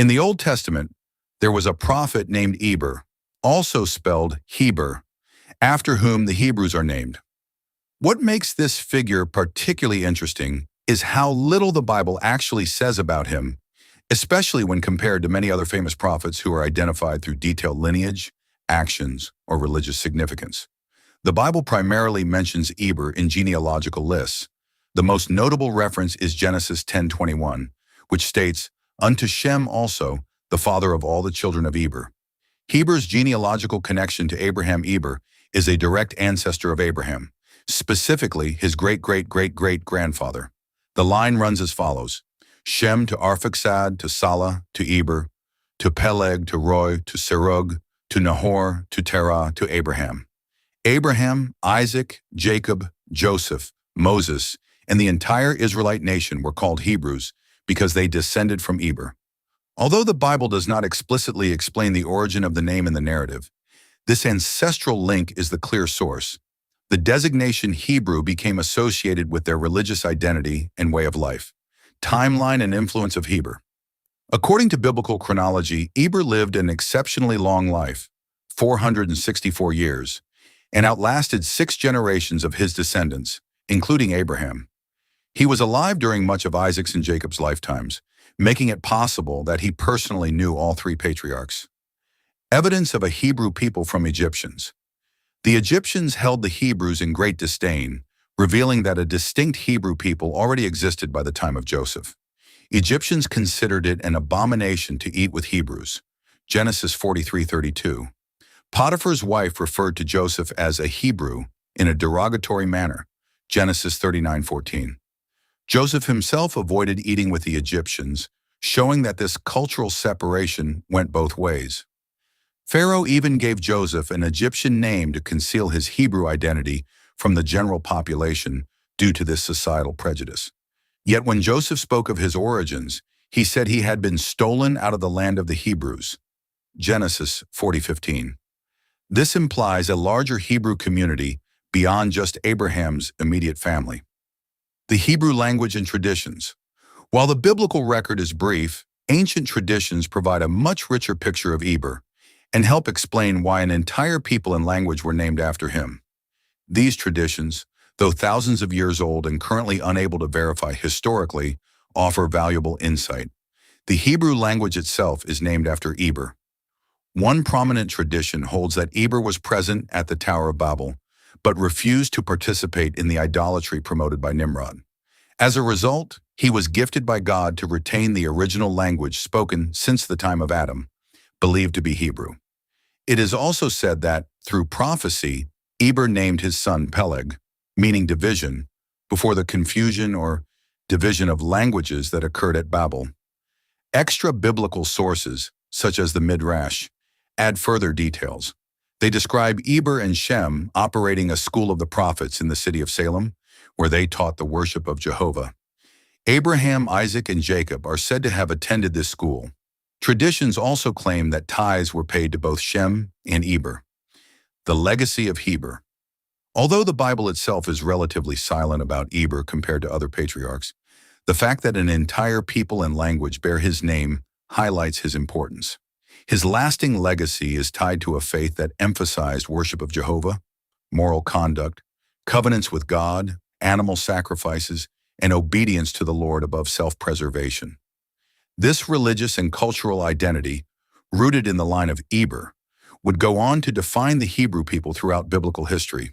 In the Old Testament, there was a prophet named Eber, also spelled Heber, after whom the Hebrews are named. What makes this figure particularly interesting is how little the Bible actually says about him, especially when compared to many other famous prophets who are identified through detailed lineage, actions, or religious significance. The Bible primarily mentions Eber in genealogical lists. The most notable reference is Genesis 10:21, which states, "Unto Shem also, the father of all the children of Eber." Heber's genealogical connection to Abraham Eber is a direct ancestor of Abraham, specifically his great-great-great-great-grandfather. The line runs as follows: Shem to Arphaxad to Salah to Eber, to Peleg to Roi to Serug, to Nahor to Terah to Abraham. Abraham, Isaac, Jacob, Joseph, Moses, and the entire Israelite nation were called Hebrews because they descended from Eber. Although the Bible does not explicitly explain the origin of the name in the narrative, this ancestral link is the clear source. The designation Hebrew became associated with their religious identity and way of life. Timeline and influence of Heber. According to biblical chronology, Eber lived an exceptionally long life, 464 years, and outlasted 6 generations of his descendants, including Abraham. He was alive during much of Isaac's and Jacob's lifetimes, making it possible that he personally knew all 3 patriarchs. Evidence of a Hebrew people from Egyptians. The Egyptians held the Hebrews in great disdain, revealing that a distinct Hebrew people already existed by the time of Joseph. Egyptians considered it an abomination to eat with Hebrews. Genesis 43:32. Potiphar's wife referred to Joseph as a Hebrew in a derogatory manner. Genesis 39:14. Joseph himself avoided eating with the Egyptians, showing that this cultural separation went both ways. Pharaoh even gave Joseph an Egyptian name to conceal his Hebrew identity from the general population due to this societal prejudice. Yet when Joseph spoke of his origins, he said he had been stolen out of the land of the Hebrews. Genesis 40:15. This implies a larger Hebrew community beyond just Abraham's immediate family. The Hebrew language and traditions. While the biblical record is brief, ancient traditions provide a much richer picture of Eber and help explain why an entire people and language were named after him. These traditions, though thousands of years old and currently unable to verify historically, offer valuable insight. The Hebrew language itself is named after Eber. One prominent tradition holds that Eber was present at the Tower of Babel, but refused to participate in the idolatry promoted by Nimrod. As a result, he was gifted by God to retain the original language spoken since the time of Adam, believed to be Hebrew. It is also said that, through prophecy, Eber named his son Peleg, meaning division, before the confusion or division of languages that occurred at Babel. Extra-biblical sources, such as the Midrash, add further details. They describe Eber and Shem operating a school of the prophets in the city of Salem, where they taught the worship of Jehovah. Abraham, Isaac, and Jacob are said to have attended this school. Traditions also claim that tithes were paid to both Shem and Eber. The legacy of Heber. Although the Bible itself is relatively silent about Eber compared to other patriarchs, the fact that an entire people and language bear his name highlights his importance. His lasting legacy is tied to a faith that emphasized worship of Jehovah, moral conduct, covenants with God, animal sacrifices, and obedience to the Lord above self-preservation. This religious and cultural identity, rooted in the line of Eber, would go on to define the Hebrew people throughout biblical history.